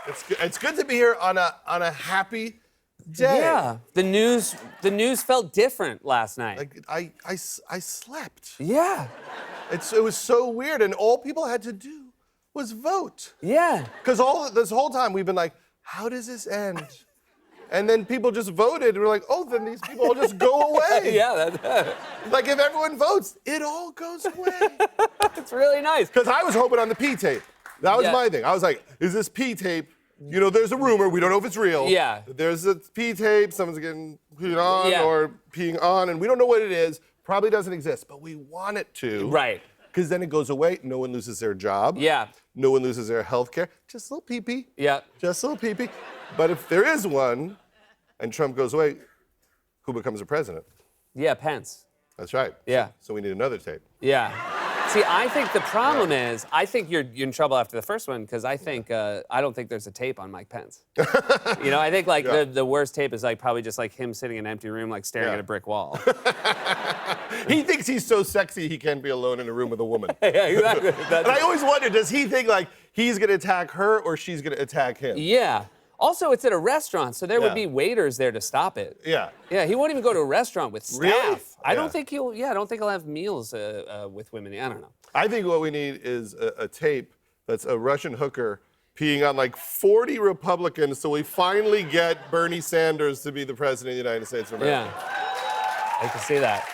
It's good to be here on a happy day. Yeah, the news felt different last night. Like I slept. Yeah, It was so weird, and all people had to do was vote. yeah. Because this whole time we've been like, how does this end? And then people just voted, and we're like, oh, then these people all just go away. Yeah, that's Like if everyone votes, it all goes away. it's really nice. Because I was hoping on the P tape. That was Yeah. my thing. I was like, is this P tape? You know, there's a rumor. We don't know if it's real. Yeah. There's a P tape. Someone's getting peed on Yeah. or peeing on, and we don't know what it is. Probably doesn't exist, but we want it to. Right. Because then it goes away. No one loses their job. Yeah. No one loses their health care. Just a little pee-pee. Yeah. Just a little pee-pee. But if there is one, and Trump goes away, who becomes the president? Yeah, Pence. That's right. Yeah. So we need another tape. Yeah. See, I think the problem is, I think you're in trouble after the first one because I don't think there's a tape on Mike Pence. You know, I think like the worst tape is like probably just like him sitting in an empty room, like staring Yeah. at a brick wall. He thinks he's so sexy he can't be alone in a room with a woman. Yeah, exactly. And I always wonder, does he think like he's gonna attack her or she's gonna attack him? Yeah. Also, it's at a restaurant, so there Yeah. would be waiters there to stop it. Yeah. Yeah, he won't even go to a restaurant with staff. Really? I Yeah. don't think he'll. Yeah, I don't think he'll have meals with women. I don't know. I think what we need is a tape that's a Russian hooker peeing on like 40 Republicans so we finally get Bernie Sanders to be the president of the United States of America. Yeah, I can see that.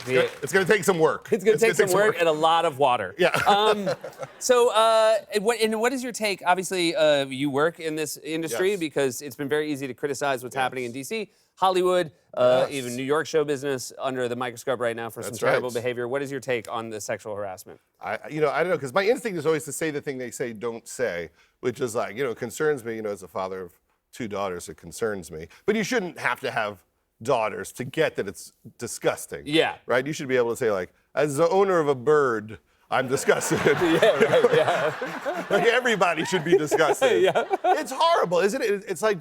It's gonna take some work. It's going to take some work and a lot of water. Yeah. So, what is your take? Obviously, you work in this industry Yes. because it's been very easy to criticize what's happening in D.C., Hollywood, Yes. even New York show business under the microscope right now for some That's terrible right. behavior. What is your take on the sexual harassment? I don't know, because my instinct is always to say the thing they say don't say, which is like, it concerns me, as a father of 2 daughters, it concerns me. But you shouldn't have to have daughters to get that it's disgusting. Yeah. Right? You should be able to say, like, as the owner of a bird, I'm disgusted. Yeah, right, yeah. Like, everybody should be disgusted. Yeah. It's horrible, isn't it? It's like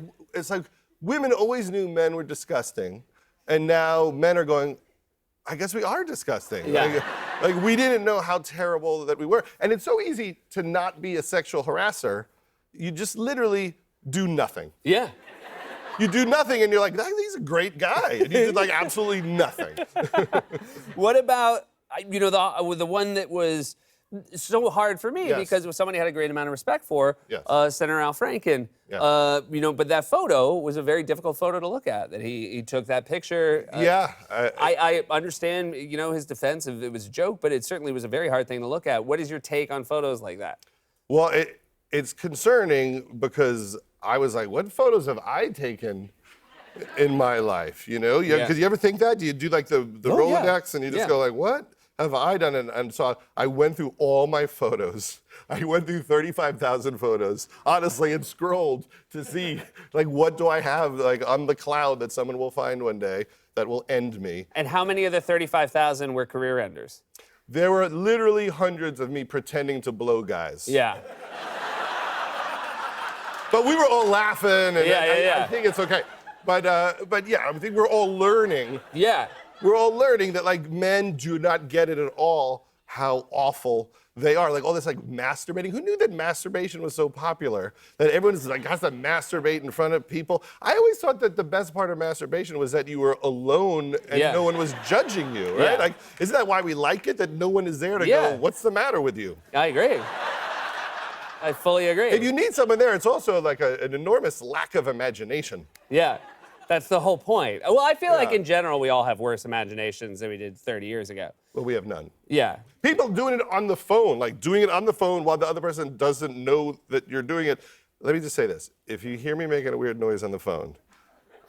women always knew men were disgusting, and now men are going, I guess we are disgusting. Yeah. Like we didn't know how terrible that we were. And it's so easy to not be a sexual harasser. You just literally do nothing. Yeah. You do nothing and you're like, he's a great guy. And you did like absolutely nothing. What about, the one that was so hard for me Yes. because it was somebody I had a great amount of respect for, Yes. Senator Al Franken. Yeah. But that photo was a very difficult photo to look at, that he took that picture. Yeah. I understand, his defense of it was a joke, but it certainly was a very hard thing to look at. What is your take on photos like that? Well, it's concerning because I was like, what photos have I taken in my life? Because you ever think that? Do you do like the Rolodex and you just Yeah. go like, what have I done? And so I went through all my photos. I went through 35,000 photos, honestly, and scrolled to see like what do I have like on the cloud that someone will find one day that will end me. And how many of the 35,000 were career enders? There were literally hundreds of me pretending to blow guys. Yeah. But we were all laughing, and Yeah. I think it's okay. But yeah, I think we're all learning. Yeah. We're all learning that like men do not get it at all how awful they are. Like all this like masturbating. Who knew that masturbation was so popular? That everyone's like has to masturbate in front of people. I always thought that the best part of masturbation was that you were alone and Yeah. no one was judging you, right? Yeah. Like, isn't that why we like it? That no one is there to Yeah. go, what's the matter with you? I agree. I fully agree. If you need someone there, it's also like an enormous lack of imagination. Yeah, that's the whole point. Well, I feel like Yeah. in general we all have worse imaginations than we did 30 years ago. Well, we have none. Yeah. People doing it on the phone, like doing it on the phone while the other person doesn't know that you're doing it. Let me just say this. If you hear me making a weird noise on the phone,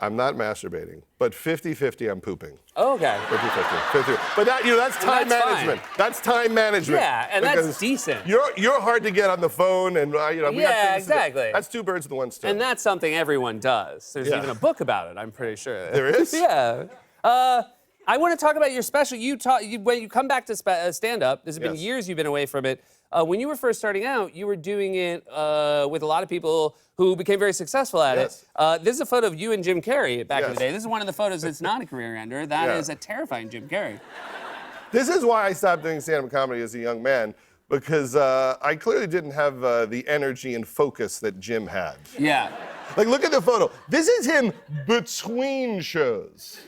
I'm not masturbating, but 50-50 I'm pooping. Okay. 50-50. But that's time that's fine. management. That's time management. Yeah, and that's Because decent. You're hard to get on the phone, and we got Yeah, things to do. exactly. That's 2 birds with 1 stone. And that's something everyone does. There's Yeah. even a book about it, I'm pretty sure. There is? Yeah. I want to talk about your special. When you come back to stand-up, this has been Yes. years you've been away from it. When you were first starting out, you were doing it with a lot of people who became very successful at Yes. it. This is a photo of you and Jim Carrey back in the Yes. day. This is one of the photos that's not a career ender. That Yeah. is a terrifying Jim Carrey. This is why I stopped doing stand-up comedy as a young man, because I clearly didn't have the energy and focus that Jim had. Yeah. Like, look at the photo. This is him between shows.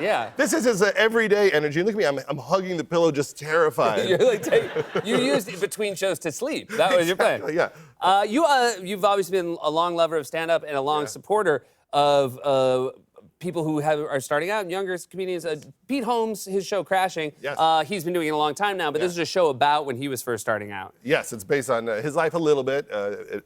Yeah. This is his everyday energy. Look at me, I'm hugging the pillow, just terrified. You're like, you used it between shows to sleep. That was your plan. Yeah. You've obviously been a long lover of stand-up and a long supporter of people who are starting out, younger comedians. Pete Holmes, his show Crashing, Yes. he's been doing it a long time now, but this is a show about when he was first starting out. Yes, it's based on his life a little bit,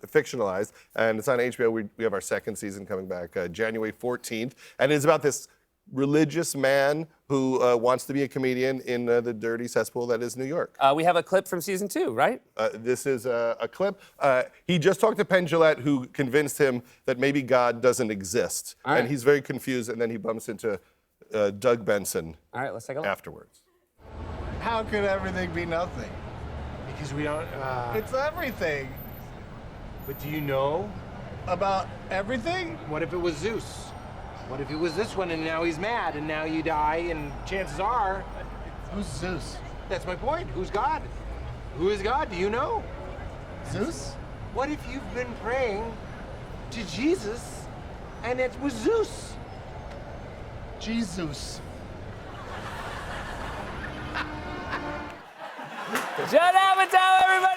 fictionalized, and it's on HBO. We have our second season coming back January 14th, and it's about this religious man who wants to be a comedian in the dirty cesspool that is New York. We have a clip from season 2, right? This is a clip. He just talked to Penn Jillette, who convinced him that maybe God doesn't exist. All right. And he's very confused, and then he bumps into Doug Benson All right, let's take a look. afterwards. How could everything be nothing? Because we don't. It's everything. But do you know? About everything? What if it was Zeus? What if it was this one and now he's mad and now you die and chances are. Who's Zeus? That's my point. Who's God? Who is God? Do you know? Zeus? What if you've been praying to Jesus and it was Zeus? Jesus. Judd Apatow, everybody!